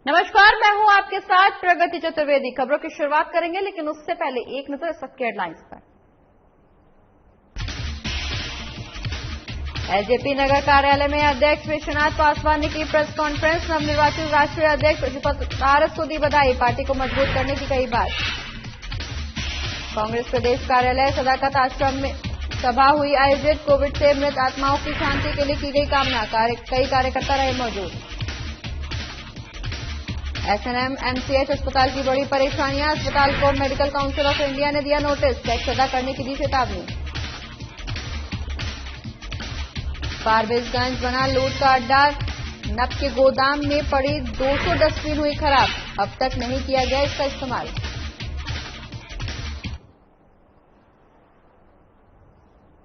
नमस्कार, मैं हूं आपके साथ प्रगति चतुर्वेदी। खबरों की शुरुआत करेंगे, लेकिन उससे पहले एक नजर इस वक्त की हेडलाइंस पर। एलजेपी नगर कार्यालय में अध्यक्ष विश्वनाथ पासवान ने की प्रेस कॉन्फ्रेंस। नवनिर्वाचित राष्ट्रीय अध्यक्ष पशुपति पारस को दी बधाई, पार्टी को मजबूत करने की कही बात। कांग्रेस प्रदेश कार्यालय सदाकत आश्रम में सभा हुई आयोजित। कोविड से मृत आत्माओं की शांति के लिए की गई कामना, कई कार्यकर्ता रहे मौजूद। एसएनएम एमसीएच अस्पताल की बड़ी परेशानियां, अस्पताल को मेडिकल काउंसिल ऑफ इंडिया ने दिया नोटिस, टैक्स अदा करने की दी चेतावनी। फारबिसगंज बना लूट का अड्डा, नप के गोदाम में पड़ी 200 डस्टबिन हुई खराब, अब तक नहीं किया गया इसका इस्तेमाल।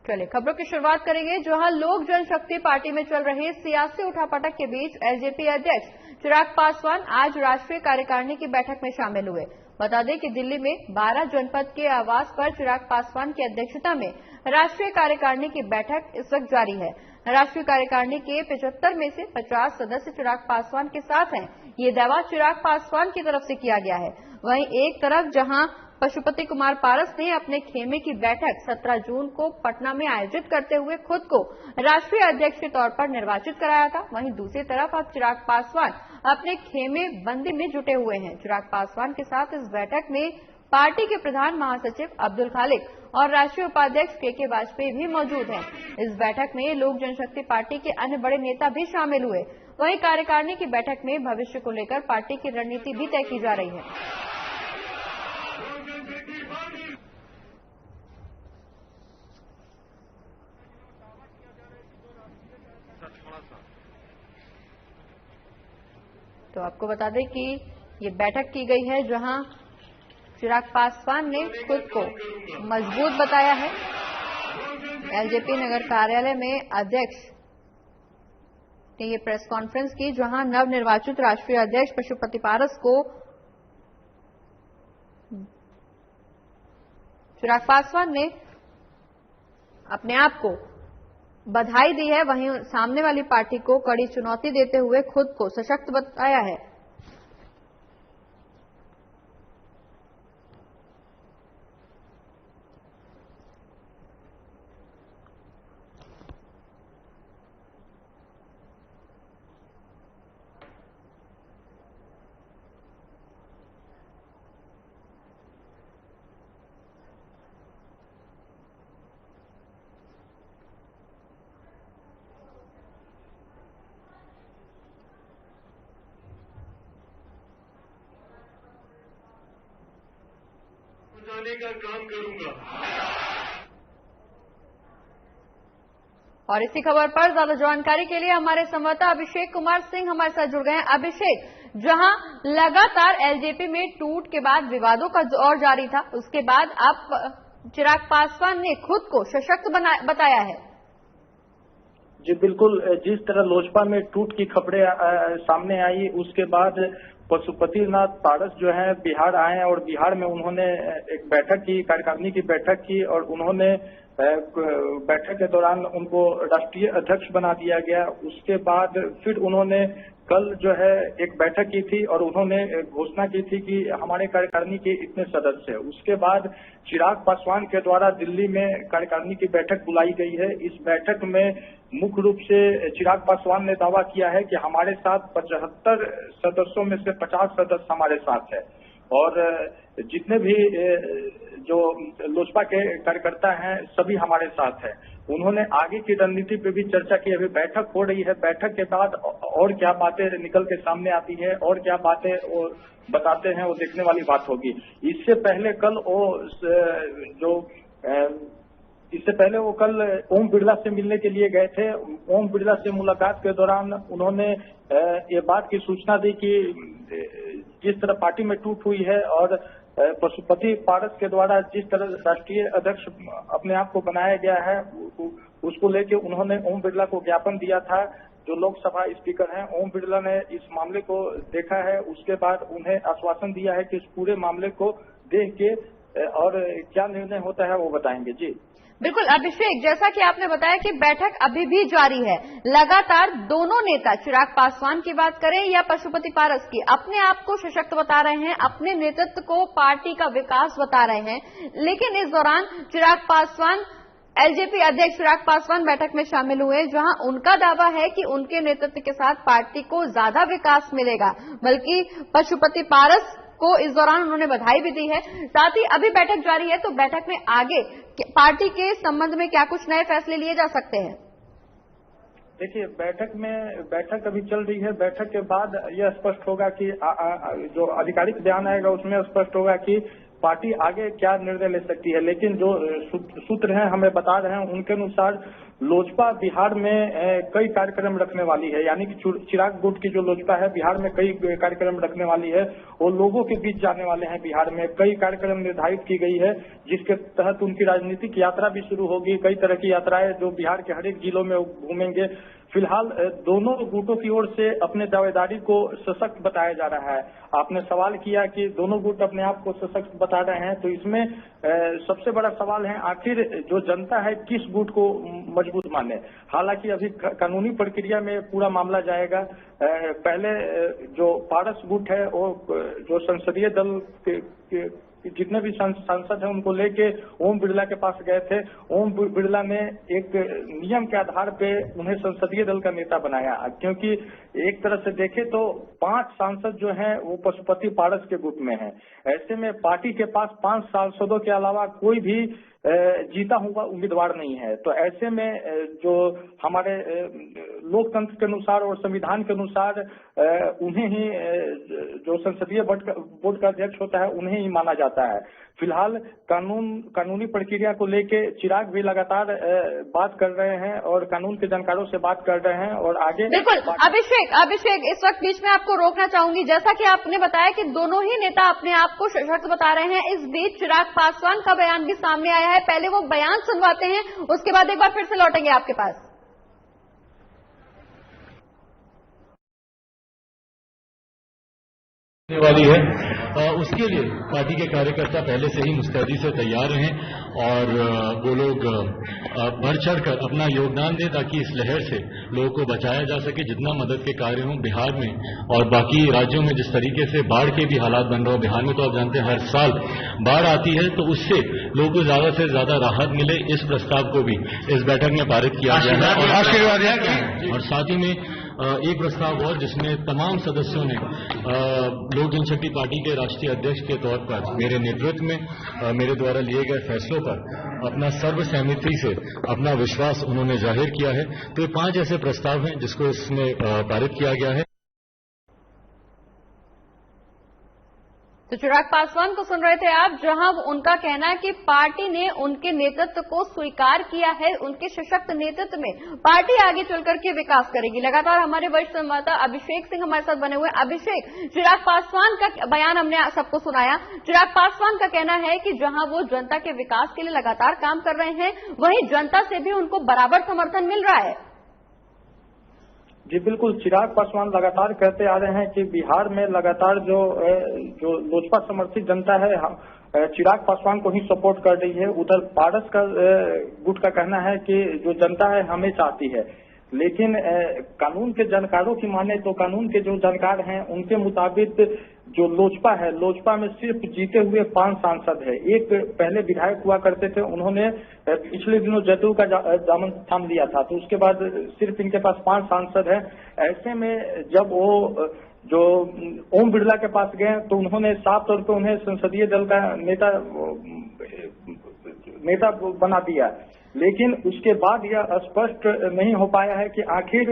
चलिए खबरों की शुरुआत करेंगे, जहां लोक जनशक्ति पार्टी में चल रही सियासी उठापटक के बीच एलजेपी अध्यक्ष चिराग पासवान आज राष्ट्रीय कार्यकारिणी की बैठक में शामिल हुए। बता दें कि दिल्ली में 12 जनपद के आवास पर चिराग पासवान की अध्यक्षता में राष्ट्रीय कार्यकारिणी की बैठक इस वक्त जारी है। राष्ट्रीय कार्यकारिणी के 75 में से 50 सदस्य चिराग पासवान के साथ हैं। ये दावा चिराग पासवान की तरफ से किया गया है। वहीं एक तरफ जहां पशुपति कुमार पारस ने अपने खेमे की बैठक 17 जून को पटना में आयोजित करते हुए खुद को राष्ट्रीय अध्यक्ष के तौर पर निर्वाचित कराया था, वहीं दूसरी तरफ अब चिराग पासवान अपने खेमे बंदी में जुटे हुए हैं। चिराग पासवान के साथ इस बैठक में पार्टी के प्रधान महासचिव अब्दुल खालिक और राष्ट्रीय उपाध्यक्ष के वाजपेयी भी मौजूद हैं। इस बैठक में लोक जनशक्ति पार्टी के अन्य बड़े नेता भी शामिल हुए। वहीं कार्यकारिणी की बैठक में भविष्य को लेकर पार्टी की रणनीति भी तय की जा रही है। तो आपको बता दें कि ये बैठक की गई है, जहां चिराग पासवान ने खुद को मजबूत बताया है। एलजेपी नगर कार्यालय में अध्यक्ष ने ये प्रेस कॉन्फ्रेंस की, जहां नवनिर्वाचित राष्ट्रीय अध्यक्ष पशुपति पारस को चिराग पासवान ने अपने आप को बधाई दी है, वहीं सामने वाली पार्टी को कड़ी चुनौती देते हुए खुद को सशक्त बताया है। का काम करूंगा। और इसी खबर पर ज्यादा जानकारी के लिए हमारे संवाददाता अभिषेक कुमार सिंह हमारे साथ जुड़ गए हैं। अभिषेक, जहां लगातार एलजेपी में टूट के बाद विवादों का दौर जारी था, उसके बाद अब चिराग पासवान ने खुद को सशक्त बताया है। जी बिल्कुल, जिस तरह लोजपा में टूट की खबरें सामने आई, उसके बाद पशुपतिनाथ पारस जो है बिहार आए और बिहार में उन्होंने एक बैठक की, कार्यकारिणी की बैठक की और उन्होंने बैठक के दौरान उनको राष्ट्रीय अध्यक्ष बना दिया गया। उसके बाद फिर उन्होंने कल जो है एक बैठक की थी और उन्होंने घोषणा की थी कि हमारे कार्यकारिणी के इतने सदस्य हैं। उसके बाद चिराग पासवान के द्वारा दिल्ली में कार्यकारिणी की बैठक बुलाई गई है। इस बैठक में मुख्य रूप से चिराग पासवान ने दावा किया है कि हमारे साथ 75 सदस्यों में से 50 सदस्य हमारे साथ है और जितने भी जो लोजपा के कार्यकर्ता हैं सभी हमारे साथ हैं। उन्होंने आगे की रणनीति पे भी चर्चा की। अभी बैठक हो रही है, बैठक के बाद और क्या बातें निकल के सामने आती है और क्या बातें वो बताते हैं, वो देखने वाली बात होगी। इससे पहले वो कल ओम बिरला से मिलने के लिए गए थे। ओम बिरला से मुलाकात के दौरान उन्होंने ये बात की सूचना दी कि जिस तरह पार्टी में टूट हुई है और पशुपति पारस के द्वारा जिस तरह राष्ट्रीय अध्यक्ष अपने आप को बनाया गया है, उसको लेके उन्होंने ओम बिरला को ज्ञापन दिया था। जो लोकसभा स्पीकर हैं ओम बिरला ने इस मामले को देखा है। उसके बाद उन्हें आश्वासन दिया है कि इस पूरे मामले को देख के और क्या निर्णय होता है वो बताएंगे। जी बिल्कुल अभिषेक, जैसा कि आपने बताया कि बैठक अभी भी जारी है, लगातार दोनों नेता चिराग पासवान की बात करें या पशुपति पारस की, अपने आप को सशक्त बता रहे हैं, अपने नेतृत्व को पार्टी का विकास बता रहे हैं, लेकिन इस दौरान चिराग पासवान, एलजेपी अध्यक्ष चिराग पासवान बैठक में शामिल हुए, जहां उनका दावा है कि उनके नेतृत्व के साथ पार्टी को ज्यादा विकास मिलेगा, बल्कि पशुपति पारस को इस दौरान उन्होंने बधाई भी दी है। साथ ही अभी बैठक जारी है, तो बैठक में आगे पार्टी के संबंध में क्या कुछ नए फैसले लिए जा सकते हैं? देखिए, बैठक अभी चल रही है। बैठक के बाद यह स्पष्ट होगा कि जो आधिकारिक बयान आएगा उसमें स्पष्ट होगा कि पार्टी आगे क्या निर्णय ले सकती है। लेकिन जो सूत्र हैं हमें बता रहे हैं, उनके अनुसार लोजपा बिहार में कई कार्यक्रम रखने वाली है, यानी कि चिराग गुट की जो लोजपा है बिहार में कई कार्यक्रम रखने वाली है और लोगों के बीच जाने वाले हैं। बिहार में कई कार्यक्रम निर्धारित की गई है, जिसके तहत उनकी राजनीतिक यात्रा भी शुरू होगी। कई तरह की यात्राएं जो बिहार के हर एक जिलों में घूमेंगे। फिलहाल दोनों गुटों की ओर से अपने दावेदारी को सशक्त बताया जा रहा है। आपने सवाल किया कि दोनों गुट अपने आप को सशक्त बता रहे हैं, तो इसमें सबसे बड़ा सवाल है आखिर जो जनता है किस गुट को मजबूत माने। हालांकि अभी कानूनी प्रक्रिया में पूरा मामला जाएगा। पहले जो पारस गुट है वो जो संसदीय दल के जितने भी सांसद हैं उनको लेके ओम बिरला के पास गए थे। ओम बिरला ने एक नियम के आधार पे उन्हें संसदीय दल का नेता बनाया, क्योंकि एक तरह से देखे तो 5 सांसद जो हैं वो पशुपति पारस के गुट में हैं। ऐसे में पार्टी के पास 5 सांसदों के अलावा कोई भी जीता हुआ उम्मीदवार नहीं है। तो ऐसे में जो हमारे लोकतंत्र के अनुसार और संविधान के अनुसार उन्हें ही जो संसदीय बोर्ड का अध्यक्ष होता है उन्हें ही माना जाता है। फिलहाल कानूनी प्रक्रिया को लेके चिराग भी लगातार बात कर रहे हैं और कानून के जानकारों से बात कर रहे हैं और आगे बिल्कुल अभिषेक इस वक्त बीच में आपको रोकना चाहूंगी। जैसा कि आपने बताया कि दोनों ही नेता अपने आप को सशक्त बता रहे हैं, इस बीच चिराग पासवान का बयान भी सामने आया है। पहले वो बयान सुनवाते हैं, उसके बाद एक बार फिर से लौटेंगे आपके पास। वाली है उसके लिए पार्टी के कार्यकर्ता पहले से ही मुस्तैदी से तैयार हैं और वो लोग बढ़ चढ़कर अपना योगदान दें ताकि इस लहर से लोगों को बचाया जा सके। जितना मदद के कार्य हों बिहार में और बाकी राज्यों में, जिस तरीके से बाढ़ के भी हालात बन रहे हो, बिहार में तो आप जानते हैं हर साल बाढ़ आती है, तो उससे लोगों को ज्यादा से ज्यादा राहत मिले, इस प्रस्ताव को भी इस बैठक में पारित किया गया है। और साथ ही में एक प्रस्ताव और जिसमें तमाम सदस्यों ने लोक जनशक्ति पार्टी के राष्ट्रीय अध्यक्ष के तौर पर मेरे नेतृत्व में मेरे द्वारा लिए गए फैसलों पर अपना सर्वसहमति से अपना विश्वास उन्होंने जाहिर किया है। तो ये 5 ऐसे प्रस्ताव हैं जिसको इसमें पारित किया गया है। तो चिराग पासवान को सुन रहे थे आप, जहां उनका कहना है कि पार्टी ने उनके नेतृत्व को स्वीकार किया है, उनके सशक्त नेतृत्व में पार्टी आगे चलकर के विकास करेगी। लगातार हमारे वरिष्ठ संवाददाता अभिषेक सिंह हमारे साथ बने हुए। अभिषेक, चिराग पासवान का बयान हमने सबको सुनाया। चिराग पासवान का कहना है कि जहां वो जनता के विकास के लिए लगातार काम कर रहे हैं, वहीं जनता से भी उनको बराबर समर्थन मिल रहा है। जी बिल्कुल, चिराग पासवान लगातार कहते आ रहे हैं कि बिहार में लगातार जो लोजपा समर्थित जनता है चिराग पासवान को ही सपोर्ट कर रही है। उधर पारस का गुट का कहना है कि जो जनता है हमें चाहती है। लेकिन कानून के जानकारों की माने तो कानून के जो जानकार हैं उनके मुताबिक जो लोजपा है, लोजपा में सिर्फ जीते हुए 5 सांसद है। एक पहले विधायक हुआ करते थे, उन्होंने पिछले दिनों जदयू का दामन थाम लिया था, तो उसके बाद सिर्फ इनके पास 5 सांसद है। ऐसे में जब वो जो ओम बिरला के पास गए तो उन्होंने साफ तौर पर उन्हें संसदीय दल का नेता बना दिया। लेकिन उसके बाद यह स्पष्ट नहीं हो पाया है कि आखिर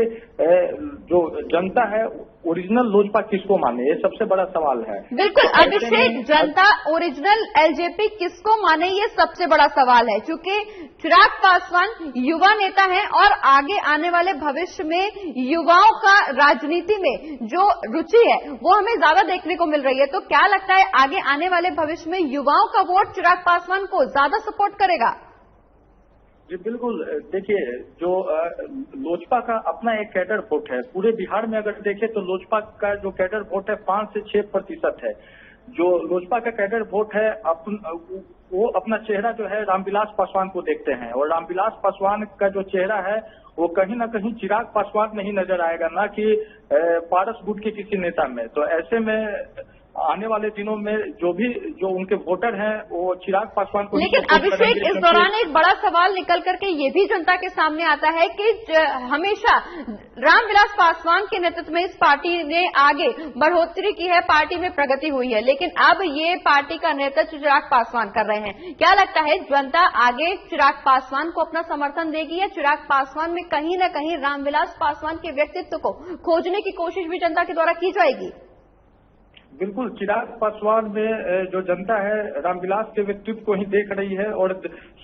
जो जनता है ओरिजिनल लोजपा किसको माने, ये सबसे बड़ा सवाल है। बिल्कुल अभिषेक, जनता ओरिजिनल एलजेपी किसको माने, ये सबसे बड़ा सवाल है, क्योंकि चिराग पासवान युवा नेता हैं और आगे आने वाले भविष्य में युवाओं का राजनीति में जो रुचि है वो हमें ज्यादा देखने को मिल रही है। तो क्या लगता है आगे आने वाले भविष्य में युवाओं का वोट चिराग पासवान को ज्यादा सपोर्ट करेगा? जी बिल्कुल, देखिए जो लोजपा का अपना एक कैडर वोट है। पूरे बिहार में अगर देखें तो लोजपा का जो कैडर वोट है 5 से 6% है। जो लोजपा का कैडर वोट है वो अपना चेहरा जो है रामविलास पासवान को देखते हैं, और रामविलास पासवान का जो चेहरा है वो कहीं ना कहीं चिराग पासवान में ही नजर आएगा, ना कि पारस गुट के किसी नेता में। तो ऐसे में आने वाले दिनों में जो उनके वोटर हैं वो चिराग पासवान को। लेकिन अभिषेक, इस दौरान एक बड़ा सवाल निकल करके ये भी जनता के सामने आता है कि हमेशा रामविलास पासवान के नेतृत्व में इस पार्टी ने आगे बढ़ोतरी की है, पार्टी में प्रगति हुई है, लेकिन अब ये पार्टी का नेतृत्व चिराग पासवान कर रहे हैं। क्या लगता है, जनता आगे चिराग पासवान को अपना समर्थन देगी या चिराग पासवान में कहीं न कहीं रामविलास पासवान के व्यक्तित्व को खोजने की कोशिश भी जनता के द्वारा की जाएगी? बिल्कुल, चिराग पासवान में जो जनता है रामविलास के व्यक्तित्व को ही देख रही है और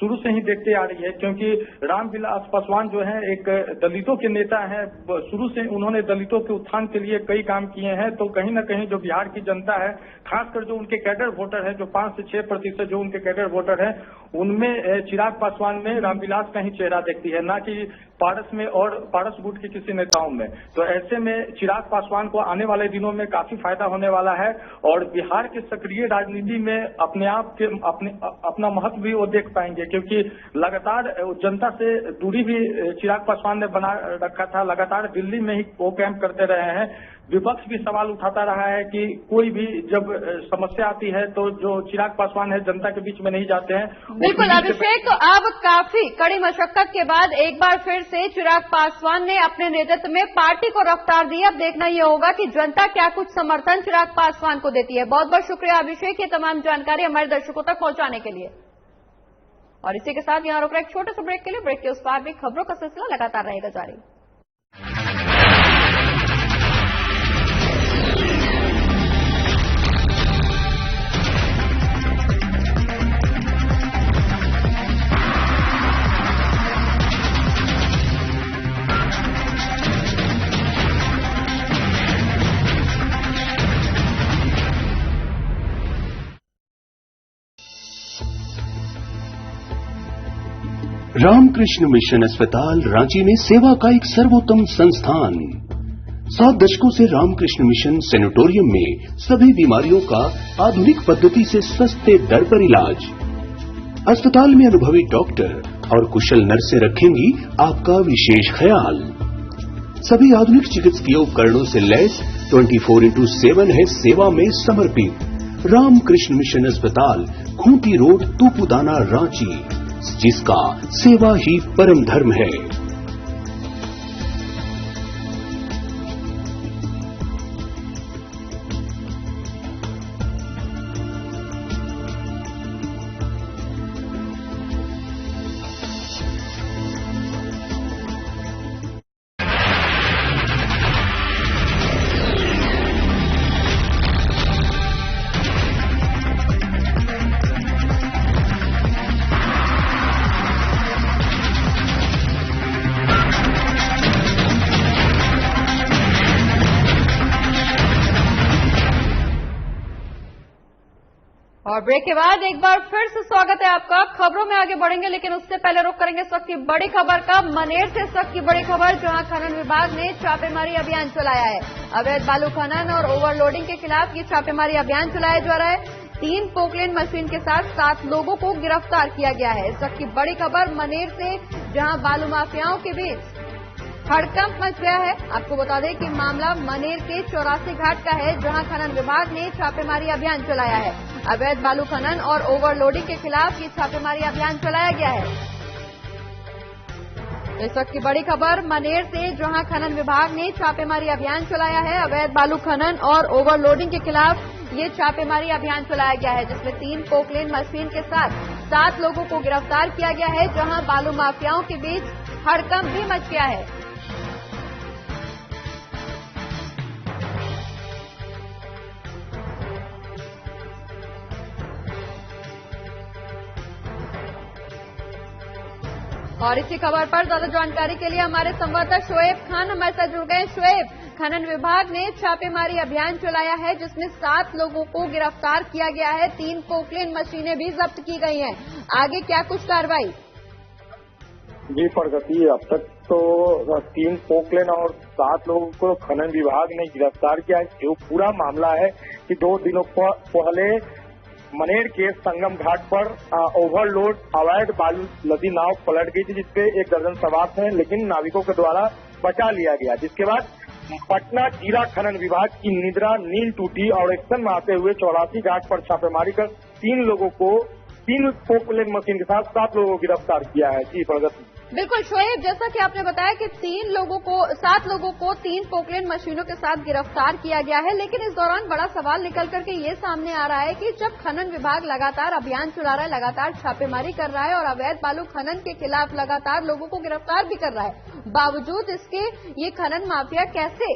शुरू से ही देखते आ रही है, क्योंकि रामविलास पासवान जो है एक दलितों के नेता हैं। शुरू से उन्होंने दलितों के उत्थान के लिए कई काम किए हैं। तो कहीं न कहीं जो बिहार की जनता है, खासकर जो उनके कैडर वोटर है, जो 5 से 6% जो उनके कैडर वोटर है, उनमें चिराग पासवान में रामविलास का ही चेहरा देखती है, ना कि पारस में और पारस गुट के किसी नेताओं में। तो ऐसे में चिराग पासवान को आने वाले दिनों में काफी फायदा होने वाला है और बिहार की सक्रिय राजनीति में अपना महत्व भी वो देख पाएंगे, क्योंकि लगातार जनता से दूरी भी चिराग पासवान ने बना रखा था। लगातार दिल्ली में ही वो कैंप करते रहे हैं। विपक्ष भी सवाल उठाता रहा है कि कोई भी जब समस्या आती है तो जो चिराग पासवान है जनता के बीच में नहीं जाते हैं। बिल्कुल अभिषेक, तो अब काफी कड़ी मशक्कत के बाद एक बार फिर से चिराग पासवान ने अपने नेतृत्व में पार्टी को रफ्तार दी। अब देखना यह होगा कि जनता क्या कुछ समर्थन चिराग पासवान को देती है। बहुत बहुत शुक्रिया अभिषेक, ये तमाम जानकारी हमारे दर्शकों तक पहुंचाने के लिए। और इसी के साथ यहां रुक रहे एक छोटे से ब्रेक के लिए। ब्रेक के उस पार भी खबरों का सिलसिला लगातार रहेगा जारी। रामकृष्ण मिशन अस्पताल रांची में सेवा का एक सर्वोत्तम संस्थान। 7 दशकों से रामकृष्ण मिशन सैनिटोरियम में सभी बीमारियों का आधुनिक पद्धति से सस्ते दर पर इलाज। अस्पताल में अनुभवी डॉक्टर और कुशल नर्सें रखेंगी आपका विशेष ख्याल। सभी आधुनिक चिकित्सकीय उपकरणों से लैस 24/7 है सेवा में समर्पित। रामकृष्ण मिशन अस्पताल, खूंटी रोड, तूपुदाना, रांची, जिसका सेवा ही परम धर्म है। और ब्रेक के बाद एक बार फिर से स्वागत है आपका। खबरों में आगे बढ़ेंगे, लेकिन उससे पहले रुक करेंगे इस वक्त की बड़ी खबर का। मनेर से इस वक्त की बड़ी खबर, जहां खनन विभाग ने छापेमारी अभियान चलाया है। अवैध बालू खनन और ओवरलोडिंग के खिलाफ ये छापेमारी अभियान चलाया जा रहा है। 3 पोकलेन मशीन के साथ 7 लोगों को गिरफ्तार किया गया है। इस वक्त की बड़ी खबर मनेर से, जहां बालू माफियाओं के बीच हड़कंप मच गया है। आपको बता दें कि मामला मनेर के 84 घाट का है, जहां खनन विभाग ने छापेमारी अभियान चलाया है। अवैध बालू खनन और ओवरलोडिंग के खिलाफ ये छापेमारी अभियान चलाया गया है। इस वक्त की बड़ी खबर मनेर से, जहां खनन विभाग ने छापेमारी अभियान चलाया है। अवैध बालू खनन और ओवरलोडिंग के खिलाफ ये छापेमारी अभियान चलाया गया है, जिसमें 3 पोकलेन मशीन के साथ 7 लोगों को गिरफ्तार किया गया है, जहां बालू माफियाओं के बीच हड़कंप भी मच गया है। और इसी खबर पर ज्यादा जानकारी के लिए हमारे संवाददाता शोएब खान हमारे साथ जुड़ गए। शोएब, खनन विभाग ने छापेमारी अभियान चलाया है, जिसमें 7 लोगों को गिरफ्तार किया गया है। 3 पोकलेन मशीनें भी जब्त की गई हैं। आगे क्या कुछ कार्रवाई? जी प्रगति, अब तक तो 3 पोकलेन और 7 लोगों को खनन विभाग ने गिरफ्तार किया। जो पूरा मामला है कि 2 दिनों पहले मनेर के संगम घाट पर ओवरलोड अवैध बालू लदी नाव पलट गई थी, जिसपे 1 दर्जन सवार थे, लेकिन नाविकों के द्वारा बचा लिया गया। जिसके बाद पटना जीरा खनन विभाग की निद्रा नींद टूटी और एक्शन में आते हुए 84 घाट पर छापेमारी कर 3 पोकलेन मशीन के साथ 7 लोगों को गिरफ्तार किया है। जी प्रगति। बिल्कुल शोएब, जैसा कि आपने बताया कि 7 लोगों को 3 पोकलेन मशीनों के साथ गिरफ्तार किया गया है, लेकिन इस दौरान बड़ा सवाल निकल करके ये सामने आ रहा है कि जब खनन विभाग लगातार अभियान चला रहा है, लगातार छापेमारी कर रहा है और अवैध बालू खनन के खिलाफ लगातार लोगों को गिरफ्तार भी कर रहा है, बावजूद इसके ये खनन माफिया कैसे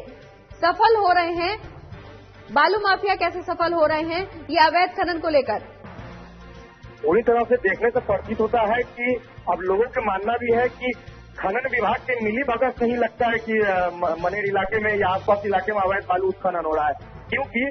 सफल हो रहे हैं, बालू माफिया कैसे सफल हो रहे हैं ये अवैध खनन को लेकर? पूरी तरह से देखने से प्रतीत होता है कि अब लोगों का मानना भी है कि खनन विभाग के मिली भगत नहीं लगता है कि मनेर इलाके में या आसपास इलाके में अवैध बालू खनन हो रहा है, क्योंकि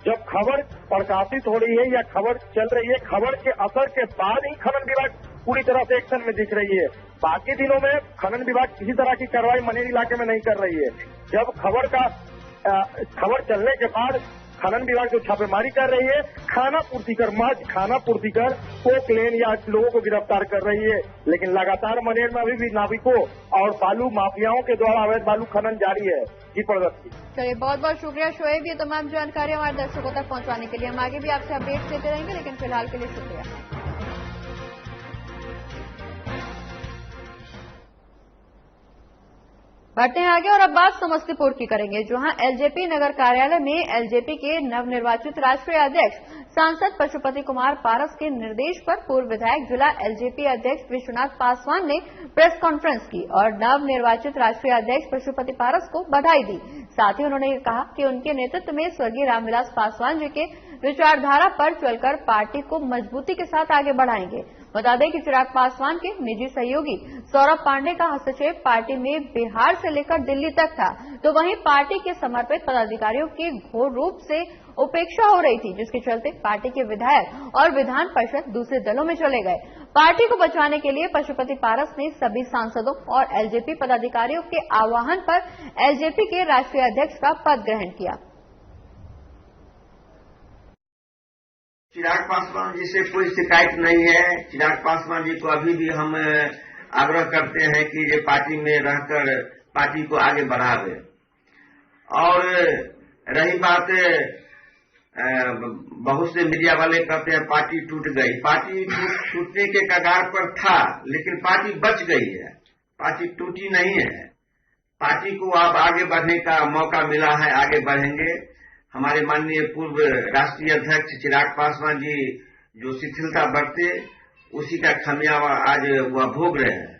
जब खबर प्रकाशित हो रही है या खबर चल रही है, खबर के असर के बाद ही खनन विभाग पूरी तरह से एक्शन में दिख रही है। बाकी दिनों में खनन विभाग किसी तरह की कार्रवाई मनेर इलाके में नहीं कर रही है। जब खबर चलने के बाद खनन विभाग जो छापेमारी कर रही है, खाना पूर्ति कर पोकलेन या लोगों को गिरफ्तार कर रही है, लेकिन लगातार मनेर में अभी भी नाविकों और बालू माफियाओं के द्वारा अवैध बालू खनन जारी है। जी प्रगति। चलिए, बहुत बहुत शुक्रिया शोएब, ये तमाम जानकारी हमारे दर्शकों तक पहुंचाने के लिए। हम आगे भी आपसे अपडेट देते रहेंगे, लेकिन फिलहाल के लिए शुक्रिया। बढ़ते हैं आगे और अब बात समस्तीपुर की करेंगे, जहां एलजेपी नगर कार्यालय में एलजेपी के नवनिर्वाचित राष्ट्रीय अध्यक्ष सांसद पशुपति कुमार पारस के निर्देश पर पूर्व विधायक जिला एलजेपी अध्यक्ष विश्वनाथ पासवान ने प्रेस कॉन्फ्रेंस की और नवनिर्वाचित राष्ट्रीय अध्यक्ष पशुपति पारस को बधाई दी। साथ ही उन्होंने कहा कि उनके नेतृत्व में स्वर्गीय रामविलास पासवान जी के विचारधारा पर चलकर पार्टी को मजबूती के साथ आगे बढ़ाएंगे। बता दें कि चिराग पासवान के निजी सहयोगी सौरभ पांडे का हस्तक्षेप पार्टी में बिहार से लेकर दिल्ली तक था, तो वहीं पार्टी के समर्पित पदाधिकारियों की घोर रूप से उपेक्षा हो रही थी, जिसके चलते पार्टी के विधायक और विधान परिषद दूसरे दलों में चले गए। पार्टी को बचाने के लिए पशुपति पारस ने सभी सांसदों और एलजेपी पदाधिकारियों के आह्वान पर एलजेपी के राष्ट्रीय अध्यक्ष का पद ग्रहण किया। चिराग पासवान जी से कोई शिकायत नहीं है। चिराग पासवान जी को अभी भी हम आग्रह करते हैं कि ये पार्टी में रहकर पार्टी को आगे बढ़ावे। और रही बात, बहुत से मीडिया वाले कहते हैं पार्टी टूट गई। पार्टी टूटने के कगार पर था, लेकिन पार्टी बच गई है, पार्टी टूटी नहीं है। पार्टी को अब आगे बढ़ने का मौका मिला है, आगे बढ़ेंगे। हमारे माननीय पूर्व राष्ट्रीय अध्यक्ष चिराग पासवान जी जो शिथिलता बरते, उसी का खामियाजा आज वह भोग रहे हैं।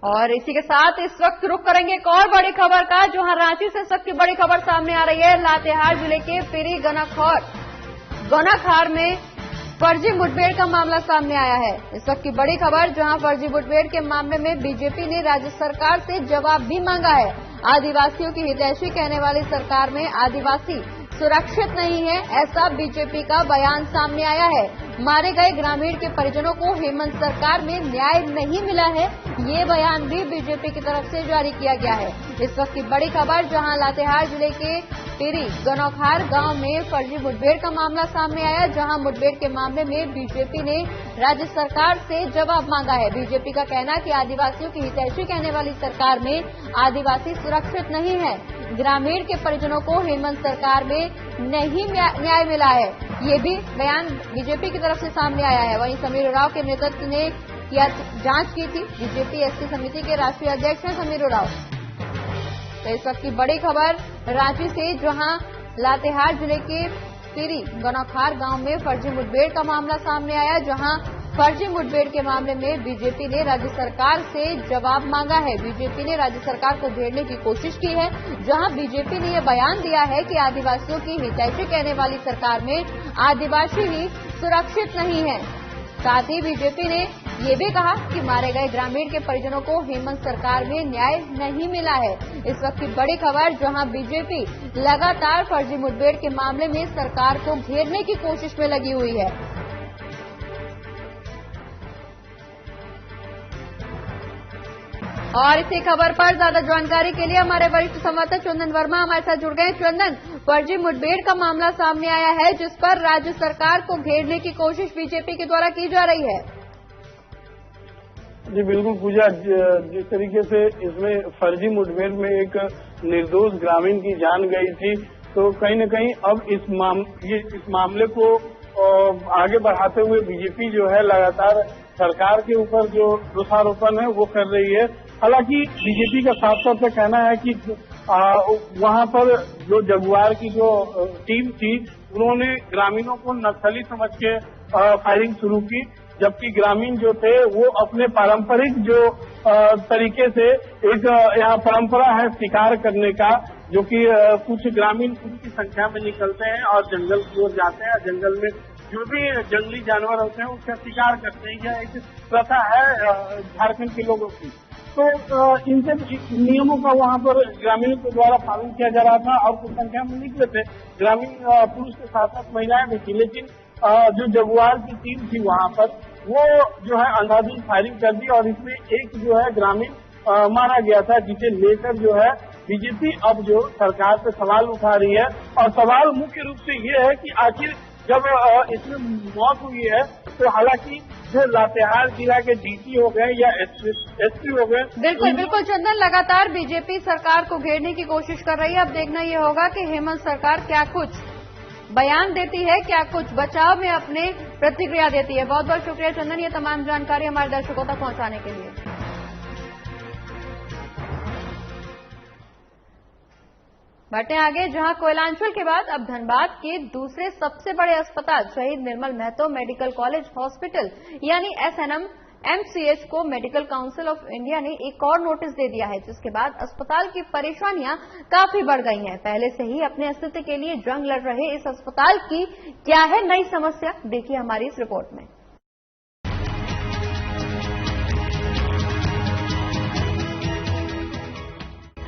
और इसी के साथ इस वक्त रुख करेंगे एक और बड़ी खबर का, जहां रांची से इस वक्त की बड़ी खबर सामने आ रही है। लातेहार जिले के पिरी गनाखार में फर्जी मुठभेड़ का मामला सामने आया है। इस वक्त की बड़ी खबर, जहां फर्जी मुठभेड़ के मामले में बीजेपी ने राज्य सरकार से जवाब भी मांगा है। आदिवासियों की हितैषी कहने वाली सरकार में आदिवासी सुरक्षित नहीं है, ऐसा बीजेपी का बयान सामने आया है। मारे गए ग्रामीण के परिजनों को हेमंत सरकार में न्याय नहीं मिला है, ये बयान भी बीजेपी की तरफ से जारी किया गया है। इस वक्त की बड़ी खबर, जहां लातेहार जिले के पिरी गनौखार गांव में फर्जी मुठभेड़ का मामला सामने आया, जहां मुठभेड़ के मामले में बीजेपी ने राज्य सरकार से जवाब मांगा है। बीजेपी का कहना कि आदिवासियों की हितैषी कहने वाली सरकार में आदिवासी सुरक्षित नहीं है, ग्रामीण के परिजनों को हेमंत सरकार में नहीं न्याय मिला है, ये भी बयान बीजेपी की तरफ से सामने आया है। वहीं समीर उरांव के नेतृत्व ने जांच की थी। बीजेपी एसटी समिति के राष्ट्रीय अध्यक्ष हैं समीर उरांव। तो इस वक्त की बड़ी खबर रांची से, जहां लातेहार जिले के पिरी गनौखार गांव में फर्जी मुठभेड़ का मामला सामने आया, जहां फर्जी मुठभेड़ के मामले में बीजेपी ने राज्य सरकार से जवाब मांगा है। बीजेपी ने राज्य सरकार को घेरने की कोशिश की है, जहां बीजेपी ने यह बयान दिया है कि आदिवासियों की हितैषी कहने वाली सरकार में आदिवासी ही सुरक्षित नहीं है। साथ ही बीजेपी ने ये भी कहा कि मारे गए ग्रामीण के परिजनों को हेमंत सरकार में न्याय नहीं मिला है। इस वक्त की बड़ी खबर, जहां बीजेपी लगातार फर्जी मुठभेड़ के मामले में सरकार को घेरने की कोशिश में लगी हुई है। और इसी खबर पर ज्यादा जानकारी के लिए हमारे वरिष्ठ संवाददाता चंदन वर्मा हमारे साथ जुड़ गए। चंदन, फर्जी मुठभेड़ का मामला सामने आया है जिस पर राज्य सरकार को घेरने की कोशिश बीजेपी के द्वारा की जा रही है। जी बिल्कुल पूजा, जिस तरीके से इसमें फर्जी मुठभेड़ में एक निर्दोष ग्रामीण की जान गई थी, तो कहीं न कहीं अब इस मामले को आगे बढ़ाते हुए बीजेपी जो है लगातार सरकार के ऊपर जो दोषारोपण है वो कर रही है। हालांकि बीजेपी का साफ तौर पर कहना है कि वहां पर जो जगुआर की जो टीम थी उन्होंने ग्रामीणों को नक्सली समझ के फायरिंग शुरू की, जबकि ग्रामीण जो थे वो अपने पारंपरिक जो तरीके से एक यहाँ परंपरा है शिकार करने का, जो कि कुछ ग्रामीण की संख्या में निकलते हैं और जंगल की ओर जाते हैं। जंगल में जो भी जंगली जानवर होते हैं उसका शिकार करते हैं। यह एक प्रथा है झारखंड के लोगों की। तो इनसे नियमों का वहाँ पर ग्रामीणों के द्वारा पालन किया जा रहा था और कुछ संख्या में निकले थे ग्रामीण, पुरुष के साथ साथ महिलाएं भी थी, लेकिन जो जगुआर की टीम थी वहाँ पर वो जो है अंधाधुंध फायरिंग कर दी और इसमें एक जो है ग्रामीण मारा गया था, जिसे लेकर जो है बीजेपी अब जो सरकार पे सवाल उठा रही है। और सवाल मुख्य रूप से ये है कि आखिर जब इसमें मौत हुई है तो हालांकि जो लातेहार जिला के डीसी हो गए या एसपी हो गए। बिल्कुल चंदन, लगातार बीजेपी सरकार को घेरने की कोशिश कर रही है। अब देखना ये होगा कि हेमंत सरकार क्या कुछ बयान देती है, क्या कुछ बचाव में अपने प्रतिक्रिया देती है। बहुत बहुत शुक्रिया चंदन, ये तमाम जानकारी हमारे दर्शकों तक पहुंचाने के लिए। बढ़ते आगे, जहां कोयलांचल के बाद अब धनबाद के दूसरे सबसे बड़े अस्पताल शहीद निर्मल महतो मेडिकल कॉलेज हॉस्पिटल यानी SNMMCH को मेडिकल काउंसिल ऑफ इंडिया ने एक और नोटिस दे दिया है, जिसके बाद अस्पताल की परेशानियां काफी बढ़ गई हैं। पहले से ही अपने अस्तित्व के लिए जंग लड़ रहे इस अस्पताल की क्या है नई समस्या, देखिए हमारी इस रिपोर्ट में।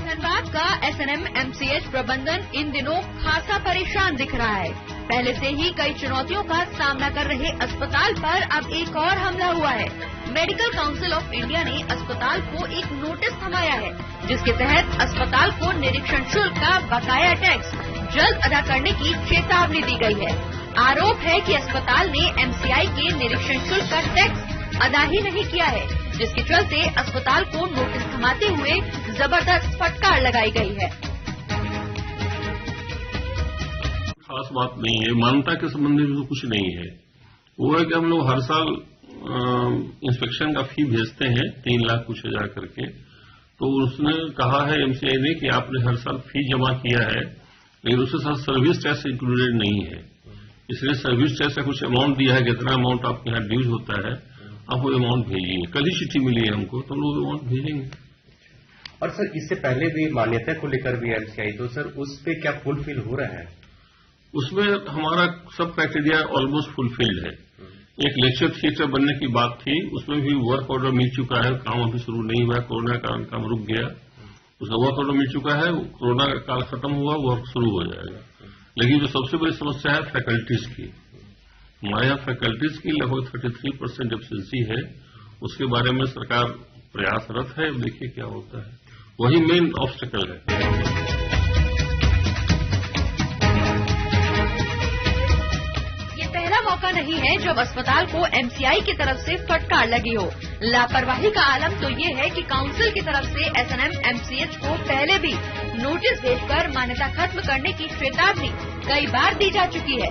धनबाद का SNMMCH प्रबंधन इन दिनों खासा परेशान दिख रहा है। पहले से ही कई चुनौतियों का सामना कर रहे अस्पताल पर अब एक और हमला हुआ है। मेडिकल काउंसिल ऑफ इंडिया ने अस्पताल को एक नोटिस थमाया है, जिसके तहत अस्पताल को निरीक्षण शुल्क का बकाया टैक्स जल्द अदा करने की चेतावनी दी गई है। आरोप है कि अस्पताल ने MCI के निरीक्षण शुल्क का टैक्स अदा ही नहीं किया है, जिसके चलते अस्पताल को नोटिस थमाते हुए जबरदस्त फटकार लगाई गई है। खास बात नहीं है, मान्यता के संबंध में तो कुछ नहीं है। वो है कि हम लोग हर साल इंस्पेक्शन का फी भेजते हैं 3 लाख कुछ हजार करके, तो उसने कहा है MCI ने कि आपने हर साल फी जमा किया है, लेकिन उसके साथ सर्विस टैक्स इंक्लूडेड नहीं है। इसलिए सर्विस टैक्स का कुछ अमाउंट दिया है, कितना अमाउंट आपके यहाँ ड्यूज होता है आप वो अमाउंट भेजिए। कल ही चिट्ठी मिली है हमको, तो हम लोग अमाउंट भेजेंगे। और सर इससे पहले भी मान्यता को लेकर भी MCI, तो सर उस पे क्या फुलफिल हो रहा है? उसमें हमारा सब क्राइटेरिया ऑलमोस्ट फुलफिल्ड है। एक लेक्चर थिएटर बनने की बात थी, उसमें भी वर्क ऑर्डर मिल चुका है, काम अभी शुरू नहीं हुआ, कोरोना के कारण काम रुक गया। उसका वर्क ऑर्डर मिल चुका है, कोरोना का काल खत्म हुआ, वर्क शुरू हो जाएगा। लेकिन जो सबसे बड़ी समस्या है फैकल्टीज की, हमारे यहाँ फैकल्टीज की लगभग 33% एब्सेंसी है। उसके बारे में सरकार प्रयासरत है, देखिए क्या होता है, वही मेन ऑब्स्टेकल है। मौका नहीं है जब अस्पताल को MCI की तरफ से फटकार लगी हो। लापरवाही का आलम तो ये है कि काउंसिल की तरफ से SNMMCH को पहले भी नोटिस भेजकर मान्यता खत्म करने की चेतावनी कई बार दी जा चुकी है।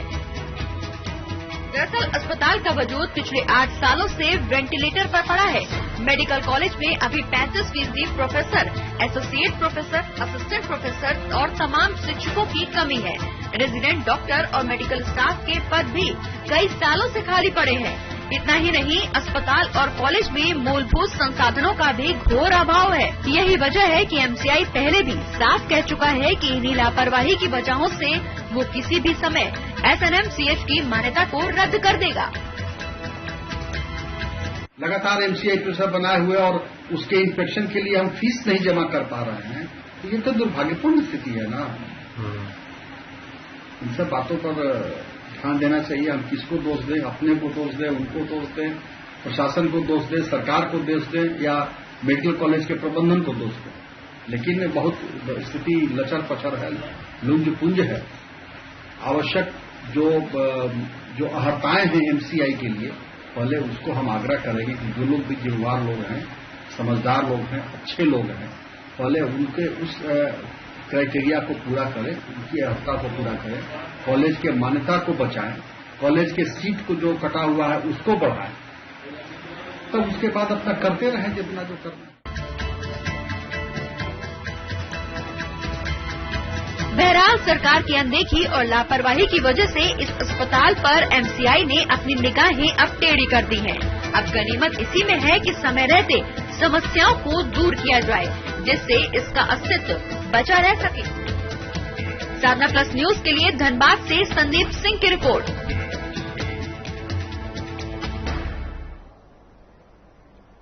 दरअसल अस्पताल का वजूद पिछले 8 सालों से वेंटिलेटर पर पड़ा है। मेडिकल कॉलेज में अभी 35% professor, associate professor, assistant professor और तमाम शिक्षकों की कमी है। रेजिडेंट डॉक्टर और मेडिकल स्टाफ के पद भी कई सालों से खाली पड़े हैं। इतना ही नहीं, अस्पताल और कॉलेज में मूलभूत संसाधनों का भी घोर अभाव है। यही वजह है कि MCI पहले भी साफ कह चुका है कि इन्हीं लापरवाही की वजहों से वो किसी भी समय SNMCH की मान्यता को रद्द कर देगा। लगातार MCI प्रेशर बनाए हुए और उसके इंस्पेक्शन के लिए हम फीस नहीं जमा कर पा रहे हैं, तो ये तो दुर्भाग्यपूर्ण स्थिति है ना। इन सब बातों पर ध्यान देना चाहिए। हम किसको दोष दें, अपने को दोष दें, उनको दोष दें, प्रशासन को दोष दें, सरकार को दोष दें, या मेडिकल कॉलेज के प्रबंधन को दोष दें, लेकिन बहुत स्थिति लचर पचर है, लुंज पुंज है। आवश्यक जो अहर्ताएं हैं एमसीआई के लिए, पहले उसको हम आग्रह करेंगे कि जो लोग भी जिम्मेवार लोग हैं, समझदार लोग हैं, अच्छे लोग हैं, पहले उनके उस क्राइटेरिया को पूरा करें, उनकी अहर्ता को पूरा करें, कॉलेज के मान्यता को बचाएं, कॉलेज के सीट को जो कटा हुआ है उसको बढ़ाएं, तब उसके बाद अपना करते रहें जितना जो करना है। बहरहाल सरकार की अनदेखी और लापरवाही की वजह से इस अस्पताल पर एमसीआई ने अपनी निगाहें अब टेढ़ी कर दी हैं। अब गनीमत इसी में है कि समय रहते समस्याओं को दूर किया जाए, जिससे इसका अस्तित्व बचा रह सके। साधना प्लस न्यूज के लिए धनबाद से संदीप सिंह की रिपोर्ट।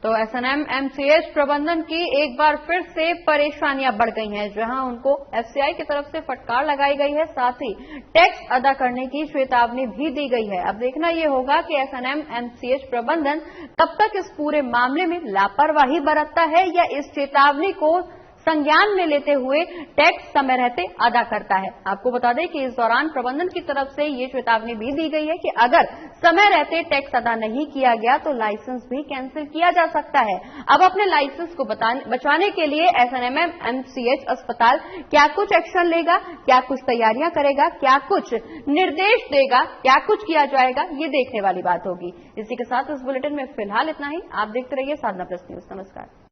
तो एसएनएम-एमसीएच प्रबंधन की एक बार फिर से परेशानियां बढ़ गई हैं, जहां उनको एफसीआई की तरफ से फटकार लगाई गई है, साथ ही टैक्स अदा करने की चेतावनी भी दी गई है। अब देखना ये होगा कि एसएनएम-एमसीएच प्रबंधन कब तक इस पूरे मामले में लापरवाही बरतता है या इस चेतावनी को संज्ञान में लेते हुए टैक्स समय रहते अदा करता है। आपको बता दें कि इस दौरान प्रबंधन की तरफ से ये चेतावनी भी दी गई है कि अगर समय रहते टैक्स अदा नहीं किया गया तो लाइसेंस भी कैंसिल किया जा सकता है। अब अपने लाइसेंस को बचाने के लिए एसएनएम-एमसीएच अस्पताल क्या कुछ एक्शन लेगा, क्या कुछ तैयारियां करेगा, क्या कुछ निर्देश देगा, क्या कुछ किया जाएगा, ये देखने वाली बात होगी। इसी के साथ इस बुलेटिन में फिलहाल इतना ही। आप देखते रहिए साधना प्लस न्यूज। नमस्कार।